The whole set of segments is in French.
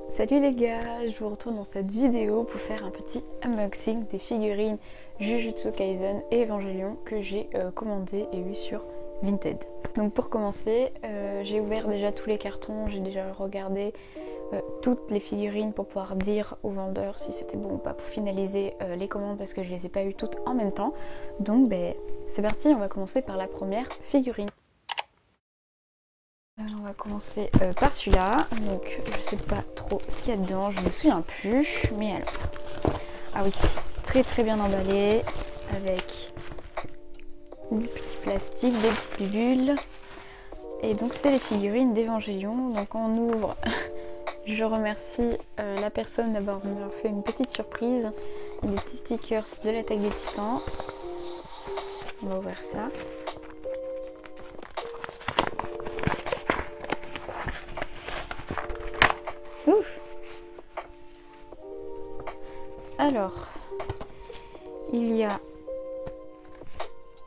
Salut les gars, je vous retrouve dans cette vidéo pour faire un petit unboxing des figurines Jujutsu Kaisen et Evangelion que j'ai commandé et eu sur Vinted. Donc pour commencer, j'ai ouvert déjà tous les cartons, j'ai déjà regardé toutes les figurines pour pouvoir dire au vendeur si c'était bon ou pas pour finaliser les commandes parce que je les ai pas eues toutes en même temps. Donc c'est parti, on va commencer par la première figurine. On va commencer par celui-là, donc je sais pas trop ce qu'il y a dedans, je me souviens plus, mais alors, ah oui, très bien emballé, avec du petit plastique, des petites bulles, et donc c'est les figurines d'Evangelion. Donc on ouvre, je remercie la personne d'avoir fait une petite surprise, des petits stickers de l'attaque des titans, on va ouvrir ça. Ouf. Alors, il y a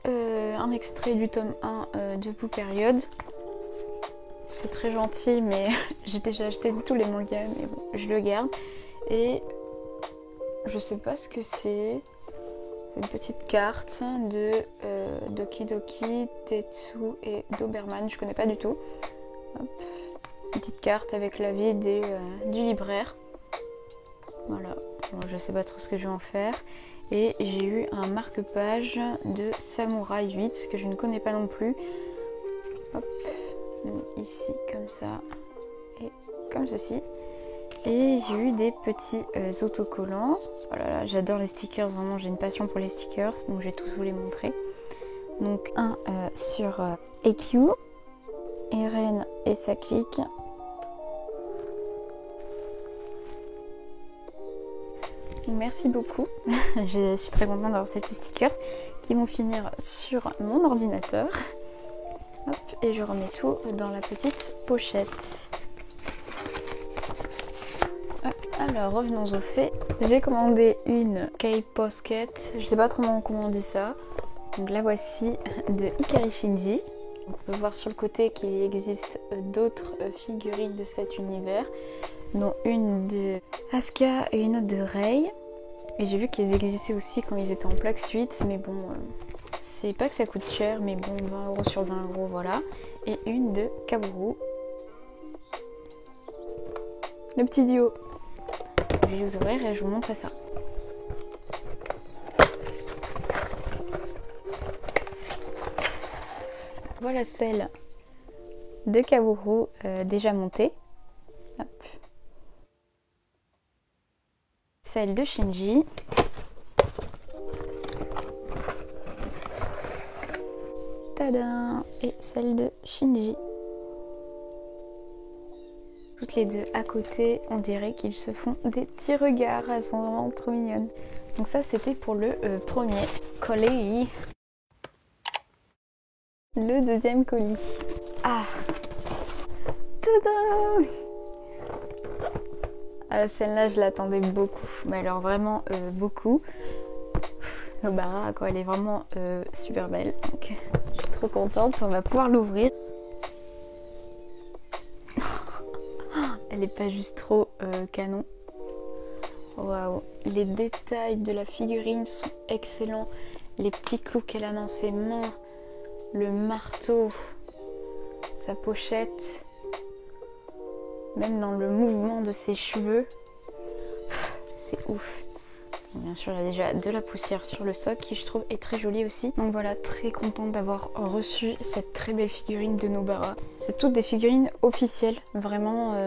un extrait du tome 1 de Blue Period. C'est très gentil, mais j'ai déjà acheté tous les mangas, mais bon, je le garde. Et je sais pas ce que c'est. Une petite carte de Doki Doki, Tetsu et Doberman, je connais pas du tout. Hop. Une petite carte avec l'avis du libraire. Voilà, bon, je sais pas trop ce que je vais en faire. Et j'ai eu un marque-page de Samouraï 8 que je ne connais pas non plus. Hop, ici comme ça et comme ceci. Et j'ai eu des petits autocollants. Oh là là, j'adore les stickers, vraiment j'ai une passion pour les stickers, donc je vais tous vous les montrer. Donc un sur EQ, Eren et sa clique. Merci beaucoup, je suis très contente d'avoir ces petits stickers qui vont finir sur mon ordinateur. Hop, et je remets tout dans la petite pochette. Hop, alors revenons aux faits. J'ai commandé une K-Posket, je sais pas trop comment on dit ça. Donc la voici, de Hikari Shinji. On peut voir sur le côté qu'il existe d'autres figurines de cet univers, dont une de Asuka et une autre de Rei. Et j'ai vu qu'ils existaient aussi quand ils étaient en plaque suite, mais bon, c'est pas que ça coûte cher, mais bon, 20 € sur 20 €, voilà. Et une de Kaworu. Le petit duo. Je vais les ouvrir et je vous montre ça. Voilà celle de Kaworu déjà montée. Hop. Celle de Shinji. Tadam! Et celle de Shinji. Toutes les deux à côté, on dirait qu'ils se font des petits regards. Elles sont vraiment trop mignonnes. Donc ça, c'était pour le premier colis. Le deuxième colis. Ah! Tadam! Celle-là, je l'attendais beaucoup. Mais alors vraiment beaucoup. Nobara, quoi, elle est vraiment super belle. Donc, je suis trop contente. On va pouvoir l'ouvrir. Elle est pas juste trop canon. Waouh! Les détails de la figurine sont excellents. Les petits clous qu'elle a dans ses mains. Le marteau. Sa pochette. Même dans le mouvement de ses cheveux. C'est ouf. Bien sûr, il y a déjà de la poussière sur le socle qui, je trouve, est très jolie aussi. Donc voilà, très contente d'avoir reçu cette très belle figurine de Nobara. C'est toutes des figurines officielles, vraiment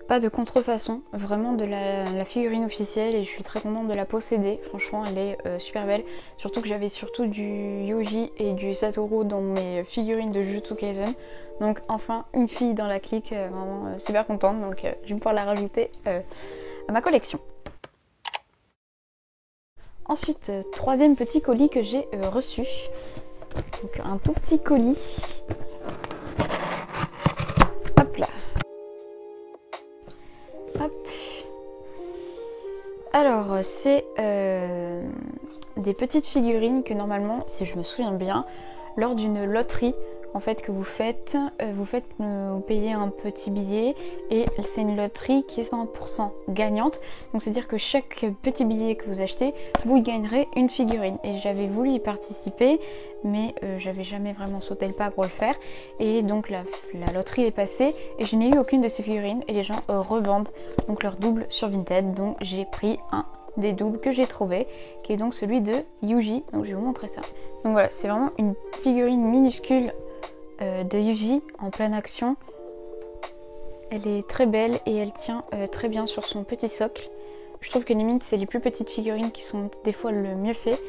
pas de contrefaçon, vraiment de la figurine officielle, et je suis très contente de la posséder. Franchement, elle est super belle. Surtout que j'avais surtout du Yoji et du Satoru dans mes figurines de Jujutsu Kaisen. Donc enfin, une fille dans la clique, vraiment super contente. Donc je vais pouvoir la rajouter à ma collection. Ensuite, troisième petit colis que j'ai reçu. Donc un tout petit colis. Hop là. Hop. Alors c'est des petites figurines que normalement, si je me souviens bien, lors d'une loterie en fait que vous faites, vous payez un petit billet et c'est une loterie qui est 100% gagnante. Donc c'est à dire que chaque petit billet que vous achetez, vous gagnerez une figurine. Et j'avais voulu y participer, mais j'avais jamais vraiment sauté le pas pour le faire. Et donc la loterie est passée et je n'ai eu aucune de ces figurines et les gens revendent donc leur double sur Vinted. Donc j'ai pris un des doubles que j'ai trouvé, qui est donc celui de Yuji. Donc je vais vous montrer ça. Donc voilà, c'est vraiment une figurine minuscule de Yuji en pleine action. Elle est très belle et elle tient très bien sur son petit socle. Je trouve que limite c'est les plus petites figurines qui sont des fois le mieux fait.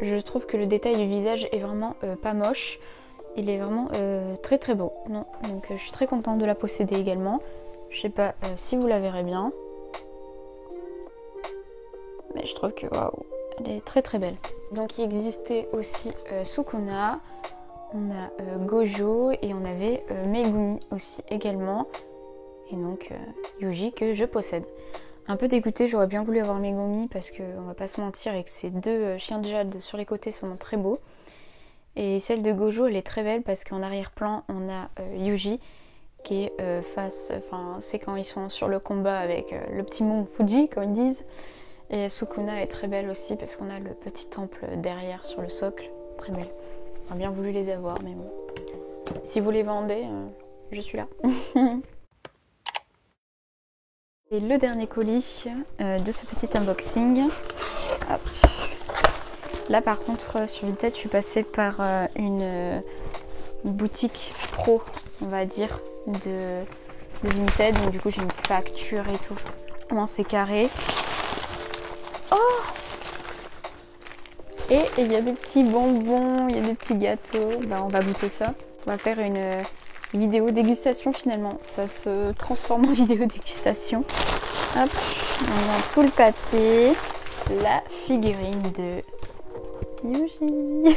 Je trouve que le détail du visage est vraiment pas moche. Il est vraiment très très beau. Non, donc je suis très contente de la posséder également. Je sais pas si vous la verrez bien. Mais je trouve que waouh, elle est très très belle. Donc il existait aussi Sukuna, on a Gojo et on avait Megumi aussi également. Et donc Yuji que je possède. Un peu dégoûtée, j'aurais bien voulu avoir Megumi parce qu'on va pas se mentir, avec ces deux chiens de jade sur les côtés, sont très beaux. Et celle de Gojo, elle est très belle parce qu'en arrière-plan, on a Yuji qui est enfin c'est quand ils sont sur le combat avec le petit mont Fuji, comme ils disent. Et Sukuna est très belle aussi parce qu'on a le petit temple derrière sur le socle. Très belle. J'aurais bien voulu les avoir, mais bon. Si vous les vendez, je suis là. Et le dernier colis de ce petit unboxing. Hop. Là par contre sur Vinted je suis passée par une boutique pro, on va dire, de Vinted. Donc du coup j'ai une facture et tout. Comment c'est carré. Oh! Et il y a des petits bonbons, il y a des petits gâteaux. Bah, on va goûter ça. On va faire une vidéo dégustation finalement. Ça se transforme en vidéo dégustation. Hop, on a tout le papier. La figurine de Yuji.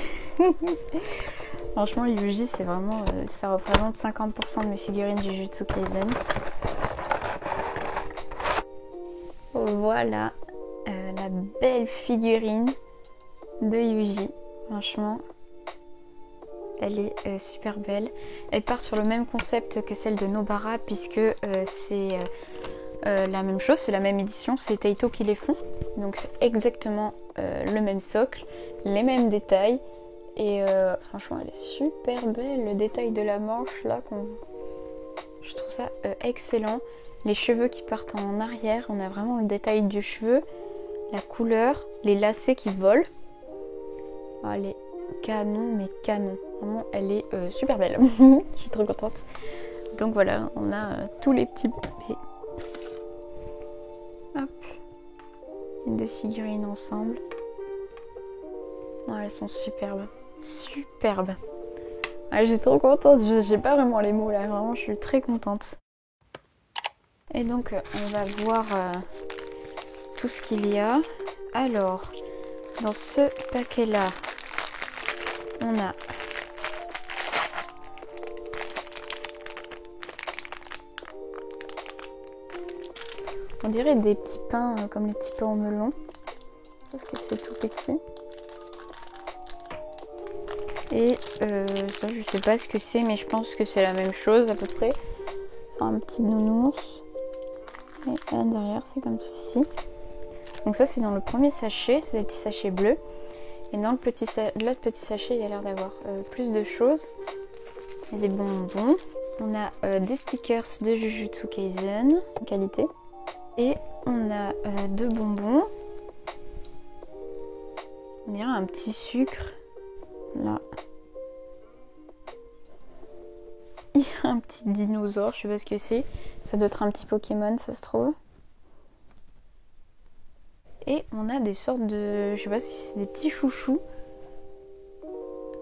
Franchement, Yuji, c'est vraiment... ça représente 50% de mes figurines Jujutsu Kaisen. Voilà. La belle figurine de Yuji, franchement elle est super belle. Elle part sur le même concept que celle de Nobara puisque c'est la même chose, c'est la même édition, c'est Taito qui les font, donc c'est exactement le même socle, les mêmes détails et franchement elle est super belle. Le détail de la manche là, je trouve ça excellent. Les cheveux qui partent en arrière, on a vraiment le détail du cheveu. La couleur, les lacets qui volent. Oh, elle est canon, mais canon. Vraiment, elle est super belle. Je suis trop contente. Donc voilà, on a tous les petits bébés. Hop. Les deux figurines ensemble. Oh, elles sont superbes. Superbes. Ouais, je suis trop contente. J'ai pas vraiment les mots là. Vraiment, je suis très contente. Et donc, on va voir... tout ce qu'il y a. Alors, dans ce paquet là, on a on dirait des petits pains comme les petits pains au melon, sauf que c'est tout petit. Et ça je sais pas ce que c'est, mais je pense que c'est la même chose à peu près. C'est un petit nounours. Et là derrière c'est comme ceci. Donc ça c'est dans le premier sachet, c'est des petits sachets bleus. Et dans l'autre petit sachet il y a l'air d'avoir plus de choses. Il y a des bonbons. On a des stickers de Jujutsu Kaisen, qualité. Et on a deux bonbons. On dirait un petit sucre. Là. Il y a un petit dinosaure, je sais pas ce que c'est. Ça doit être un petit Pokémon, ça se trouve. Et on a des sortes de... Je sais pas si c'est des petits chouchous.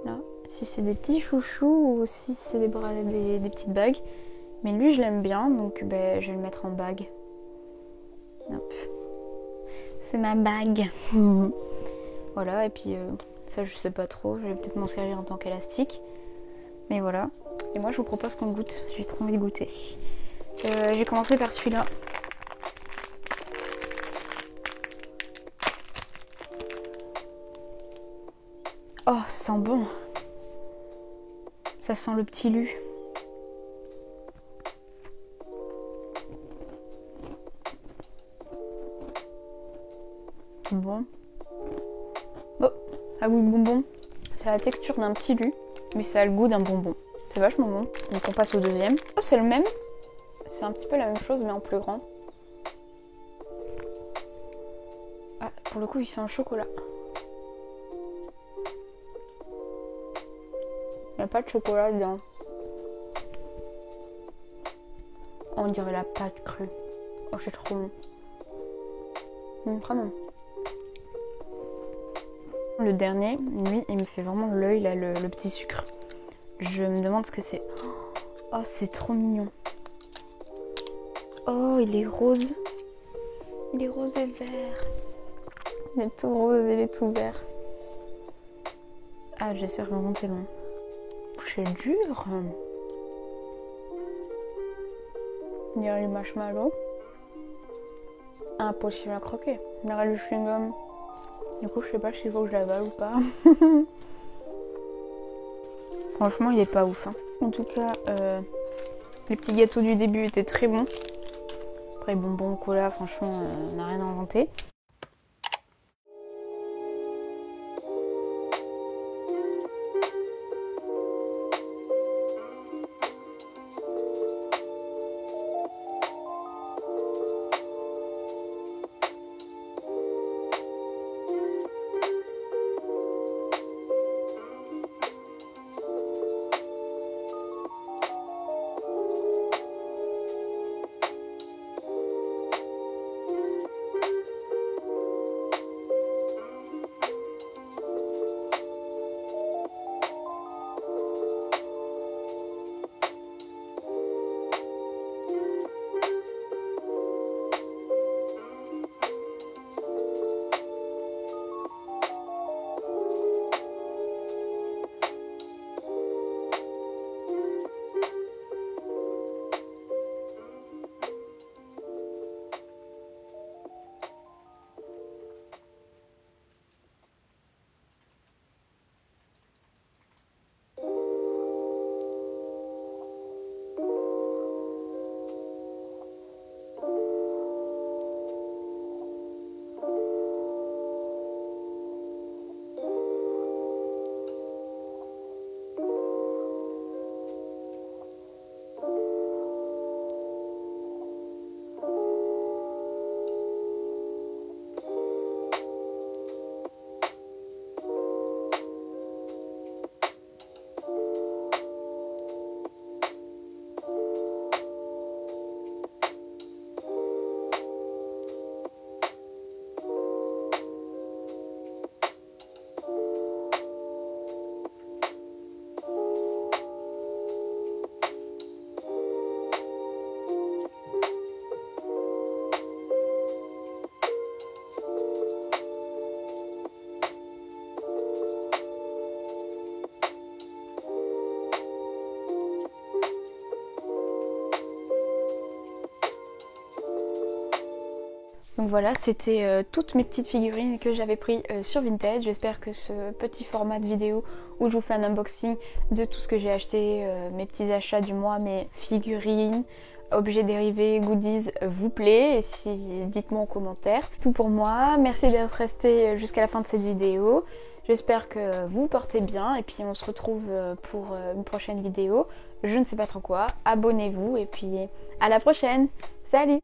Là. Si c'est des petits chouchous ou si c'est des petites bagues. Mais lui, je l'aime bien, donc ben, je vais le mettre en bague. Hop. C'est ma bague. Voilà, et puis ça, je sais pas trop. Je vais peut-être m'en servir en tant qu'élastique. Mais voilà. Et moi, je vous propose qu'on goûte. J'ai trop envie de goûter. J'ai commencé par celui-là. Oh, ça sent bon. Ça sent le petit lu. Bon. Bon, à goût de bonbon. C'est la texture d'un petit lu, mais ça a le goût d'un bonbon. C'est vachement bon. Donc on passe au deuxième. Oh, c'est le même. C'est un petit peu la même chose, mais en plus grand. Ah, pour le coup, il sent le chocolat. Il n'y a pas de chocolat dedans. On dirait la pâte crue. Oh, c'est trop bon. Vraiment. Le dernier, lui, il me fait vraiment l'œil, là, le petit sucre. Je me demande ce que c'est. Oh, c'est trop mignon. Oh, il est rose. Il est rose et vert. Il est tout rose et il est tout vert. Ah, j'espère que c'est bon. C'est dur. Il y a les marshmallows. Impossible à croquer. Il y aura le chewing-gum. Du coup, je sais pas s'il faut que je l'avale ou pas. Franchement, il est pas ouf. Hein. En tout cas, les petits gâteaux du début étaient très bons. Après, bonbons au cola, franchement, on n'a rien inventé. Donc voilà, c'était toutes mes petites figurines que j'avais pris sur Vinted. J'espère que ce petit format de vidéo où je vous fais un unboxing de tout ce que j'ai acheté, mes petits achats du mois, mes figurines, objets dérivés, goodies vous plaît. Et si, dites-moi en commentaire. Tout pour moi, merci d'être resté jusqu'à la fin de cette vidéo. J'espère que vous portez bien et puis on se retrouve pour une prochaine vidéo. Je ne sais pas trop quoi, abonnez-vous et puis à la prochaine. Salut!